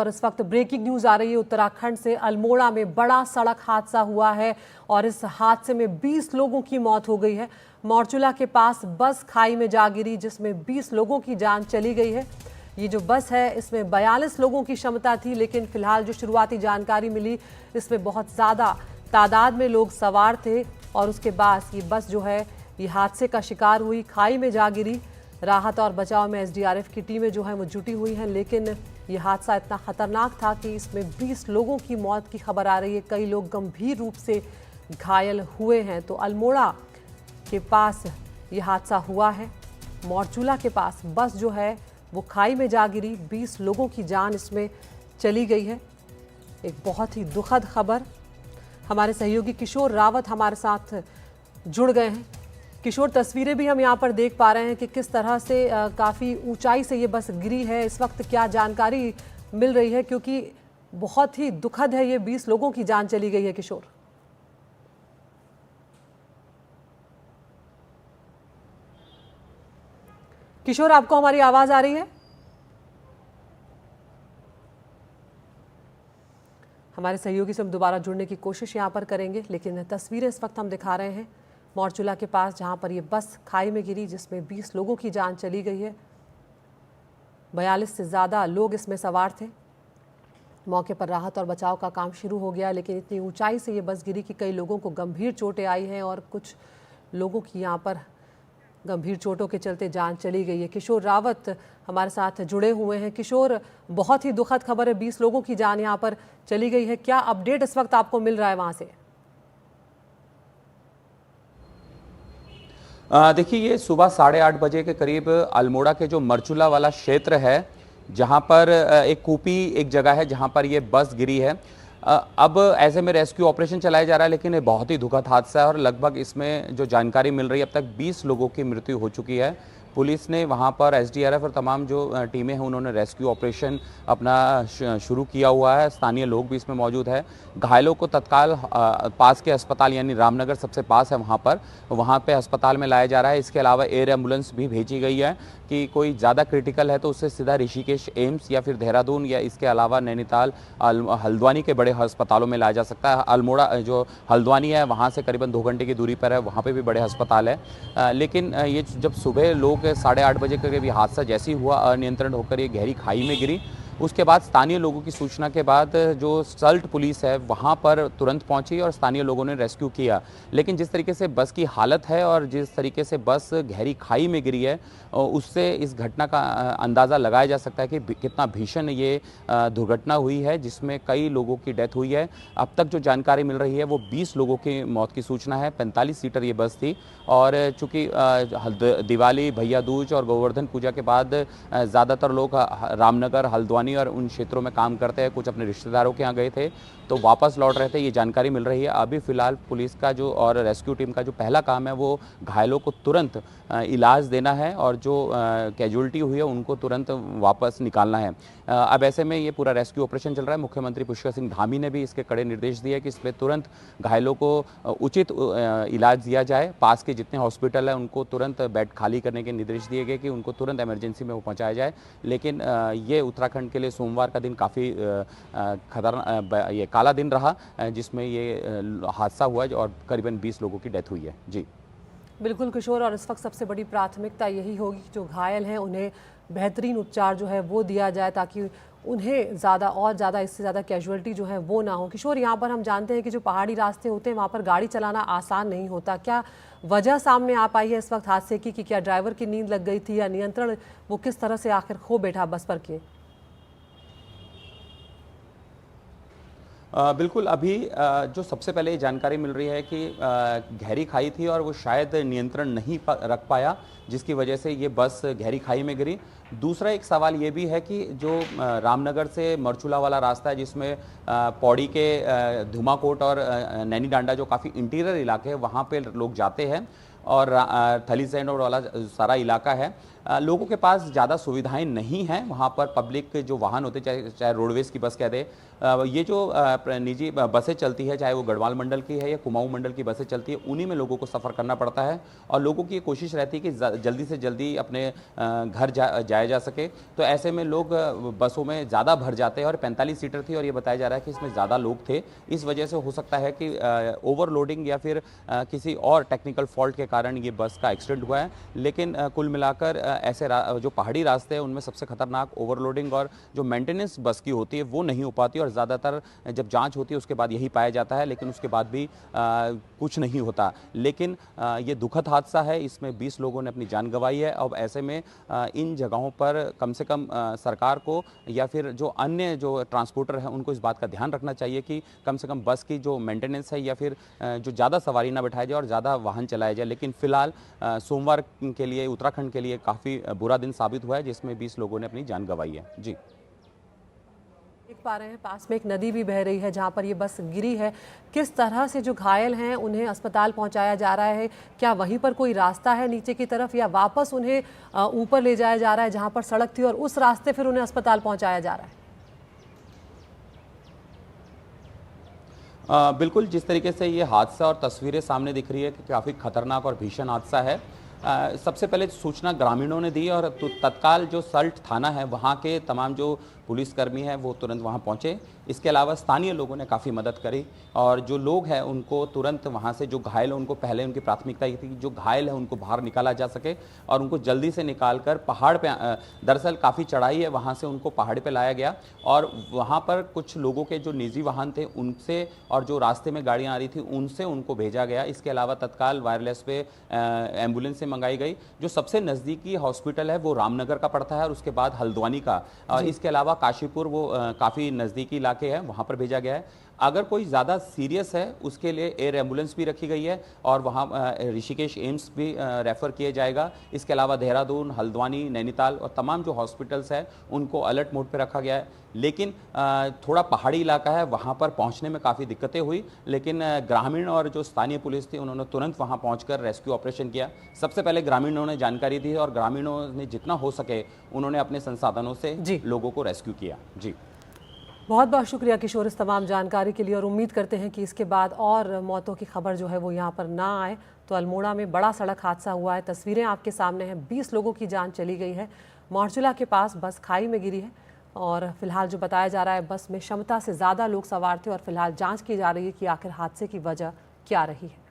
और इस वक्त ब्रेकिंग न्यूज आ रही है उत्तराखंड से। अल्मोड़ा में बड़ा सड़क हादसा हुआ है और इस हादसे में 20 लोगों की मौत हो गई है। मोरचुला के पास बस खाई में जा गिरी जिसमें 20 लोगों की जान चली गई है। ये जो बस है इसमें 42 लोगों की क्षमता थी, लेकिन फिलहाल जो शुरुआती जानकारी मिली इसमें बहुत ज़्यादा तादाद में लोग सवार थे और उसके बाद ये बस जो है ये हादसे का शिकार हुई, खाई में जा गिरी। राहत और बचाव में एसडीआरएफ की टीमें जो है वो जुटी हुई हैं, लेकिन ये हादसा इतना खतरनाक था कि इसमें 20 लोगों की मौत की खबर आ रही है। कई लोग गंभीर रूप से घायल हुए हैं। तो अल्मोड़ा के पास ये हादसा हुआ है। मोरचुला के पास बस जो है वो खाई में जा गिरी, 20 लोगों की जान इसमें चली गई है। एक बहुत ही दुखद खबर। हमारे सहयोगी किशोर रावत हमारे साथ जुड़ गए हैं। किशोर, तस्वीरें भी हम यहाँ पर देख पा रहे हैं कि किस तरह से काफ़ी ऊंचाई से ये बस गिरी है। इस वक्त क्या जानकारी मिल रही है, क्योंकि बहुत ही दुखद है, ये 20 लोगों की जान चली गई है। किशोर किशोर आपको हमारी आवाज आ रही है? हमारे सहयोगी से हम दोबारा जुड़ने की कोशिश यहाँ पर करेंगे, लेकिन तस्वीरें इस वक्त हम दिखा रहे हैं मोरचुला के पास, जहां पर ये बस खाई में गिरी जिसमें 20 लोगों की जान चली गई है। 42 से ज़्यादा लोग इसमें सवार थे। मौके पर राहत और बचाव का काम शुरू हो गया, लेकिन इतनी ऊंचाई से ये बस गिरी कि कई लोगों को गंभीर चोटें आई हैं और कुछ लोगों की यहाँ पर गंभीर चोटों के चलते जान चली गई है। किशोर रावत हमारे साथ जुड़े हुए हैं। किशोर, बहुत ही दुखद खबर है, 20 लोगों की जान यहाँ पर चली गई है। क्या अपडेट इस वक्त आपको मिल रहा है वहाँ से? देखिए, ये सुबह 8:30 बजे के करीब अल्मोड़ा के जो मरचुला वाला क्षेत्र है, जहां पर एक कूपी एक जगह है जहां पर ये बस गिरी है। अब ऐसे में रेस्क्यू ऑपरेशन चलाया जा रहा है, लेकिन ये बहुत ही दुखद हादसा है और लगभग इसमें जो जानकारी मिल रही है अब तक 20 लोगों की मृत्यु हो चुकी है। पुलिस ने वहां पर एसडीआरएफ और तमाम जो टीमें हैं उन्होंने रेस्क्यू ऑपरेशन अपना शुरू किया हुआ है। स्थानीय लोग भी इसमें मौजूद है। घायलों को तत्काल पास के अस्पताल यानी रामनगर सबसे पास है वहाँ पे अस्पताल में लाया जा रहा है। इसके अलावा एयर एम्बुलेंस भी भेजी गई है कि कोई ज़्यादा क्रिटिकल है तो उससे सीधा ऋषिकेश एम्स या फिर देहरादून या इसके अलावा नैनीताल हल्द्वानी के बड़े अस्पतालों में लाया जा सकता है। अल्मोड़ा जो हल्द्वानी है वहाँ से करीबन 2 घंटे की दूरी पर है, वहाँ पे भी बड़े अस्पताल है। लेकिन ये जब सुबह लोग 8:30 बजे के करीब हादसा जैसे ही हुआ, अनियंत्रण होकर ये गहरी खाई में गिरी। उसके बाद स्थानीय लोगों की सूचना के बाद जो सल्ट पुलिस है वहाँ पर तुरंत पहुंची और स्थानीय लोगों ने रेस्क्यू किया। लेकिन जिस तरीके से बस की हालत है और जिस तरीके से बस गहरी खाई में गिरी है, उससे इस घटना का अंदाज़ा लगाया जा सकता है कि कितना भीषण ये दुर्घटना हुई है, जिसमें कई लोगों की डेथ हुई है। अब तक जो जानकारी मिल रही है वो 20 लोगों की मौत की सूचना है। 45 सीटर ये बस थी और चूँकि दिवाली, भैया दूज और गोवर्धन पूजा के बाद ज़्यादातर लोग रामनगर, हल्द्वानी और उन क्षेत्रों में काम करते हैं, कुछ अपने रिश्तेदारों के यहाँ गए थे तो वापस लौट रहे थे, ये जानकारी मिल रही है। अभी फिलहाल पुलिस का जो और रेस्क्यू टीम का जो पहला काम है वो घायलों को तुरंत इलाज देना है और जो कैजुअल्टी हुई है उनको तुरंत वापस निकालना है। अब ऐसे में ये पूरा रेस्क्यू ऑपरेशन चल रहा है। मुख्यमंत्री पुष्कर सिंह धामी ने भी इसके कड़े निर्देश दिए कि इस पर तुरंत घायलों को उचित इलाज दिया जाए। पास के जितने हॉस्पिटल हैं उनको तुरंत बेड खाली करने के निर्देश दिए गए कि उनको तुरंत इमरजेंसी में वो पहुँचाया जाए। लेकिन ये उत्तराखंड के लिए सोमवार का दिन काफ़ी खतरनाक, ये काला दिन रहा, जिसमें ये हादसा हुआ और करीबन 20 लोगों की डेथ हुई है। जी बिल्कुल किशोर, और इस वक्त सबसे बड़ी प्राथमिकता यही होगी कि जो घायल हैं उन्हें बेहतरीन उपचार जो है वो दिया जाए, ताकि उन्हें ज़्यादा इससे ज़्यादा कैजुअल्टी जो है वो ना हो। किशोर, यहाँ पर हम जानते हैं कि जो पहाड़ी रास्ते होते हैं वहाँ पर गाड़ी चलाना आसान नहीं होता। क्या वजह सामने आ पाई है इस वक्त हादसे की, कि क्या ड्राइवर की नींद लग गई थी या नियंत्रण वो किस तरह से आखिर खो बैठा बस पर के? बिल्कुल, अभी जो सबसे पहले जानकारी मिल रही है कि गहरी खाई थी और वो शायद नियंत्रण नहीं रख पाया, जिसकी वजह से ये बस गहरी खाई में गिरी। दूसरा एक सवाल ये भी है कि जो रामनगर से मरचुला वाला रास्ता है, जिसमें पौड़ी के धुमाकोट और नैनी डांडा जो काफ़ी इंटीरियर इलाके हैं वहाँ पे लोग जाते हैं, और थलीसैंड वाला सारा इलाका है, लोगों के पास ज़्यादा सुविधाएं नहीं हैं। वहाँ पर पब्लिक जो वाहन होते, चाहे रोडवेज़ की बस कह दे, ये जो निजी बसें चलती है, चाहे वो गढ़वाल मंडल की है या कुमाऊं मंडल की बसें चलती है, उन्हीं में लोगों को सफ़र करना पड़ता है और लोगों की ये कोशिश रहती है कि जल्दी से जल्दी अपने घर जाया जा सके। तो ऐसे में लोग बसों में ज़्यादा भर जाते हैं और 45 सीटर थी और ये बताया जा रहा है कि इसमें ज़्यादा लोग थे। इस वजह से हो सकता है कि ओवरलोडिंग या फिर किसी और टेक्निकल फॉल्ट के कारण ये बस का एक्सीडेंट हुआ है। लेकिन कुल मिलाकर ऐसे जो पहाड़ी रास्ते हैं उनमें सबसे खतरनाक ओवरलोडिंग और जो मेंटेनेंस बस की होती है वो नहीं हो पाती और ज़्यादातर जब जांच होती है उसके बाद यही पाया जाता है, लेकिन उसके बाद भी कुछ नहीं होता। लेकिन ये दुखद हादसा है, इसमें 20 लोगों ने अपनी जान गंवाई है। अब ऐसे में इन जगहों पर कम से कम सरकार को या फिर जो अन्य जो ट्रांसपोर्टर हैं उनको इस बात का ध्यान रखना चाहिए कि कम से कम बस की जो मेंटेनेंस है या फिर जो ज़्यादा सवारी ना बैठाया जाए और ज़्यादा वाहन चलाया जाए। लेकिन फिलहाल सोमवार के लिए, उत्तराखंड के लिए काफ़ी बुरा दिन साबित हुआ है, जिसमें 20 लोगों ने अपनी जान गंवाई है। जी, देख पा रहे हैं पास में एक नदी भी बह रही है जहां पर ये बस गिरी है। किस तरह से जो घायल हैं उन्हें अस्पताल पहुंचाया जा रहा है? क्या वहीं पर कोई रास्ता है नीचे की तरफ या वापस उन्हें ऊपर ले जाया जा रहा है जहां पर सड़क थी और उस रास्ते फिर उन्हें अस्पताल पहुंचाया जा रहा है? बिल्कुल, जिस तरीके से ये हादसा और तस्वीरें सामने दिख रही है कि काफ़ी खतरनाक और भीषण हादसा है। सबसे पहले सूचना ग्रामीणों ने दी और तत्काल जो सल्ट थाना है वहाँ के तमाम जो पुलिसकर्मी हैं वो तुरंत वहाँ पहुँचे। इसके अलावा स्थानीय लोगों ने काफ़ी मदद करी और जो लोग हैं उनको तुरंत वहाँ से, जो घायल हैं उनको पहले उनकी प्राथमिकता ये थी कि जो घायल है उनको बाहर निकाला जा सके और उनको जल्दी से निकाल कर पहाड़ पे, दरअसल काफ़ी चढ़ाई है, वहाँ से उनको पहाड़ पे लाया गया और वहाँ पर कुछ लोगों के जो निजी वाहन थे उनसे और जो रास्ते में गाड़ियाँ आ रही थी उनसे उनको भेजा गया। इसके अलावा तत्काल वायरलेस पे एम्बुलेंस से मंगाई गई। जो सबसे नज़दीकी हॉस्पिटल है वो रामनगर का पड़ता है और उसके बाद हल्द्वानी का, और इसके अलावा काशीपुर वो काफ़ी नज़दीकी इलाके हैं, वहाँ पर भेजा गया है। अगर कोई ज़्यादा सीरियस है उसके लिए एयर एम्बुलेंस भी रखी गई है और वहाँ ऋषिकेश एम्स भी रेफ़र किया जाएगा। इसके अलावा देहरादून, हल्द्वानी, नैनीताल और तमाम जो हॉस्पिटल्स हैं उनको अलर्ट मोड पे रखा गया है। लेकिन थोड़ा पहाड़ी इलाका है, वहाँ पर पहुँचने में काफ़ी दिक्कतें हुई, लेकिन ग्रामीण और जो स्थानीय पुलिस थी उन्होंने तुरंत वहाँ पहुँचकर रेस्क्यू ऑपरेशन किया। सबसे पहले ग्रामीणों ने जानकारी दी और ग्रामीणों ने जितना हो सके उन्होंने अपने संसाधनों से लोगों को रेस्क्यू किया। जी, बहुत बहुत शुक्रिया किशोर इस तमाम जानकारी के लिए और उम्मीद करते हैं कि इसके बाद और मौतों की खबर जो है वो यहाँ पर ना आए। तो अल्मोड़ा में बड़ा सड़क हादसा हुआ है, तस्वीरें आपके सामने हैं, 20 लोगों की जान चली गई है। मार्चुला के पास बस खाई में गिरी है और फिलहाल जो बताया जा रहा है बस में क्षमता से ज़्यादा लोग सवार थे और फिलहाल जाँच की जा रही है कि आखिर हादसे की वजह क्या रही है।